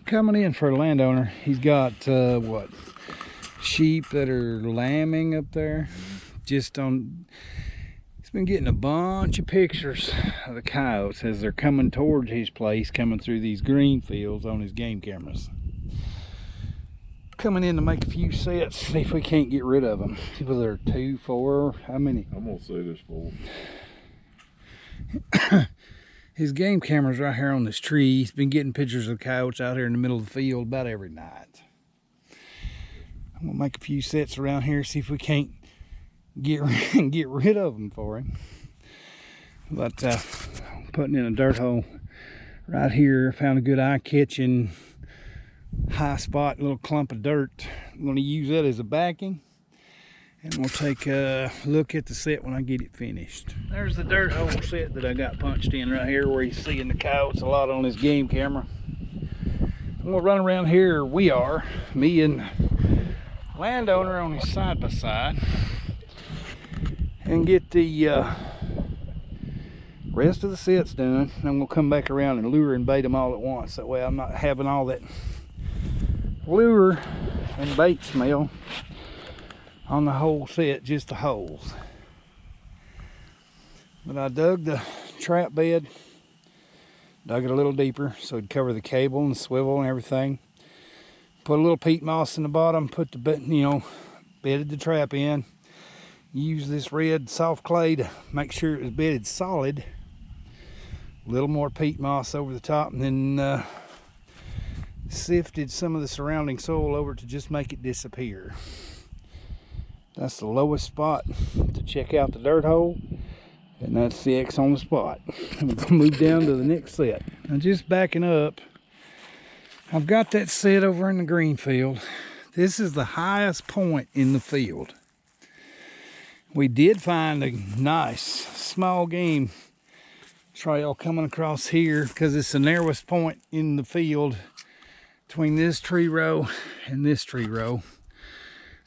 Coming in for a landowner. He's got what, sheep that are lambing up there. Just on, he's been getting a bunch of pictures of the coyotes as they're coming towards his place, coming through these green fields on his game cameras. Coming in to make a few sets, see if we can't get rid of them. Whether they're 2, 4, how many? I'm gonna say there's 4. His game camera's right here on this tree. He's been getting pictures of coyotes out here in the middle of the field about every night. I'm gonna make a few sets around here, see if we can't get rid of them for him. But putting in a dirt hole right here, found a good eye-catching high spot, a little clump of dirt. I'm gonna use that as a backing. And we'll take a look at the set when I get it finished. There's the dirt hole set that I got punched in right here where he's seeing the coyotes a lot on his game camera. I'm gonna run around here, we are, me and landowner on his side by side, and get the rest of the sets done. And I'm gonna come back around and lure and bait them all at once. That way I'm not having all that lure and bait smell on the whole set, just the holes. But I dug the trap bed, dug it a little deeper so it'd cover the cable and the swivel and everything. Put a little peat moss in the bottom, put the bedded the trap in. Use this red soft clay to make sure it was bedded solid. A little more peat moss over the top, and then sifted some of the surrounding soil over to just make it disappear. That's the lowest spot to check out the dirt hole, and that's the X on the spot. We're gonna move down to the next set. Now, just backing up, I've got that set over in the green field. This is the highest point in the field. We did find a nice small game trail coming across here because it's the narrowest point in the field between this tree row and this tree row.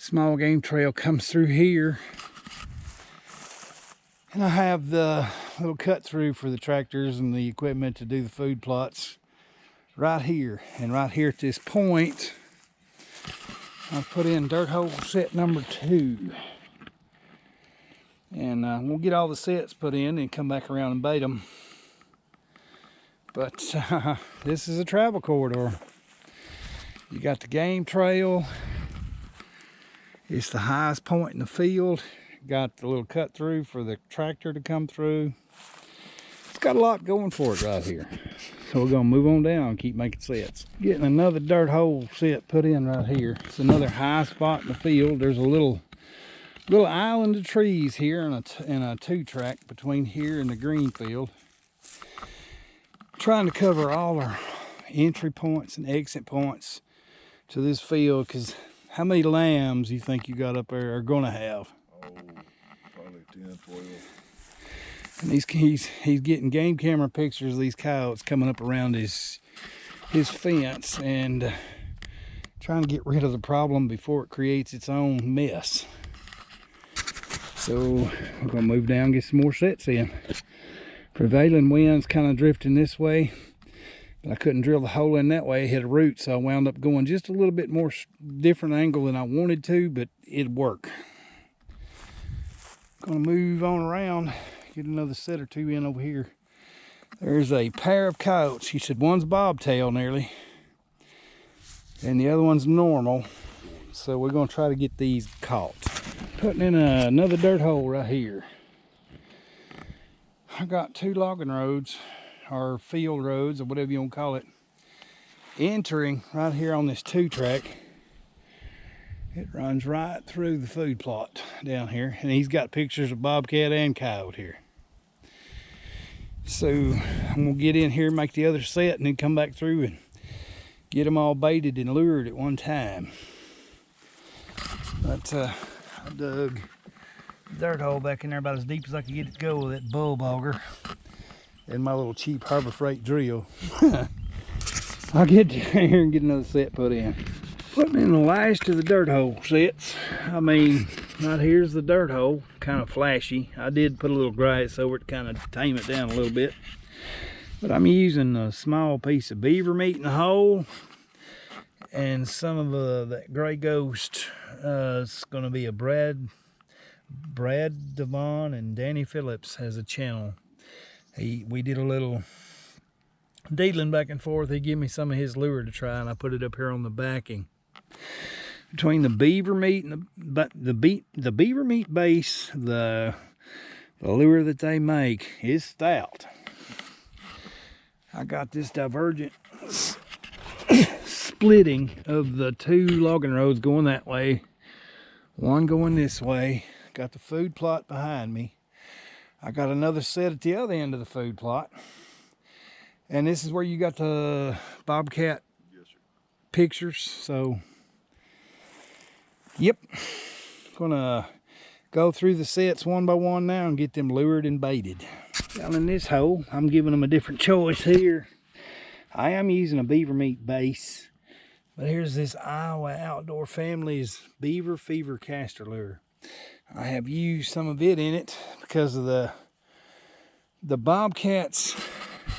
Small game trail comes through here, and I have the little cut through for the tractors and the equipment to do the food plots right here. And right here at this point, I've put in dirt hole set number 2, and we'll get all the sets put in and come back around and bait them. But this is a travel corridor. You got the game trail. It's the highest point in the field. Got the little cut through for the tractor to come through. It's got a lot going for it right here. So we're gonna move on down and keep making sets. Getting another dirt hole set put in right here. It's another high spot in the field. There's a little island of trees here and a 2-track between here and the green field. Trying to cover all our entry points and exit points to this field, because how many lambs you think you got up there are gonna have? Oh, probably 10, 12. And he's getting game camera pictures of these coyotes coming up around his fence, and trying to get rid of the problem before it creates its own mess. So we're gonna move down and get some more sets in. Prevailing winds kind of drifting this way, but I couldn't drill the hole in that way. It hit a root, so I wound up going just a little bit more different angle than I wanted to, but it'd work. Gonna move on around, get another set or 2 in over here. There's a pair of coyotes. He said one's bobtail nearly, and the other one's normal. So we're gonna try to get these caught. Putting in another dirt hole right here. I got 2 logging roads, or field roads, or whatever you want to call it, entering right here on this 2-track. It runs right through the food plot down here, and he's got pictures of bobcat and coyote here. So I'm gonna get in here, make the other set, and then come back through and get them all baited and lured at one time. But I dug a dirt hole back in there about as deep as I could get it to go with that bull bogger and my little cheap Harbor Freight drill. I'll get here and get another set put in. Putting in the last of the dirt hole sets. I mean, right here's the dirt hole, kind of flashy. I did put a little grass over it to kind of tame it down a little bit. But I'm using a small piece of beaver meat in the hole, And some of that gray ghost is going to be a Brad Devon, and Danny Phillips has a channel. We did a little dealing back and forth. He gave me some of his lure to try, and I put it up here on the backing. Between the beaver meat and the beaver meat base, the lure that they make is stout. I got this divergent splitting of the two logging roads going that way, one going this way. Got the food plot behind me. I got another set at the other end of the food plot. And this is where you got the bobcat pictures. So, yep. Gonna go through the sets one by one now and get them lured and baited. Down in this hole, I'm giving them a different choice here. I am using a beaver meat base. But here's this Iowa Outdoor Family's Beaver Fever caster lure. I have used some of it in it because of the bobcats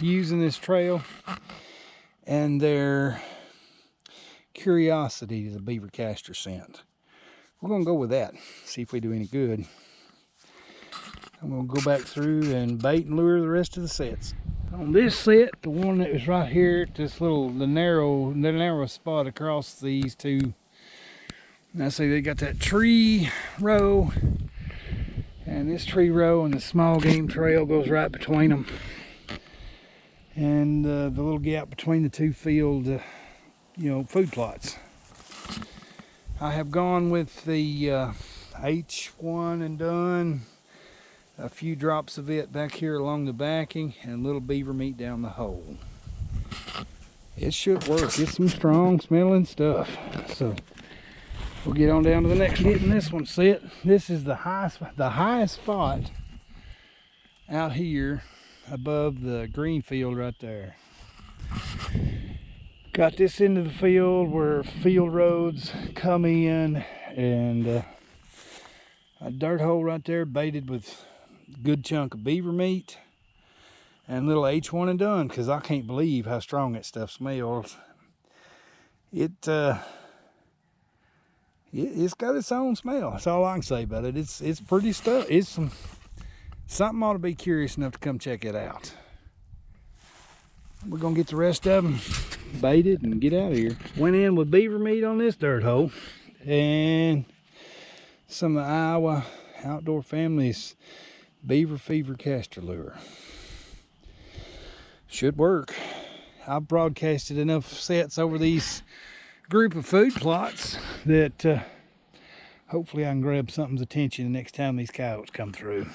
using this trail and their curiosity to the beaver caster scent. We're gonna go with that, see if we do any good. I'm gonna go back through and bait and lure the rest of the sets. On this set, the one that was right here at this the narrow spot across these two. Now see, they got that tree row, and this tree row and the small game trail goes right between them. And the little gap between the two field, food plots. I have gone with the H1 and done. A few drops of it back here along the backing and a little beaver meat down the hole. It should work. It's some strong smelling stuff. So we'll get on down to the next getting this one set. This is the highest spot out here above the green field right there. Got this into the field where field roads come in, and a dirt hole right there baited with a good chunk of beaver meat and little H1 and done, because I can't believe how strong that stuff smells. It's got its own smell. That's all I can say about it. It's pretty stuff. It's something ought to be curious enough to come check it out. We're gonna get the rest of them baited and get out of here. Went in with beaver meat on this dirt hole and some of the Iowa Outdoor Family's Beaver Fever caster lure. Should work. I've broadcasted enough sets over these group of food plots that hopefully I can grab something's attention the next time these coyotes come through.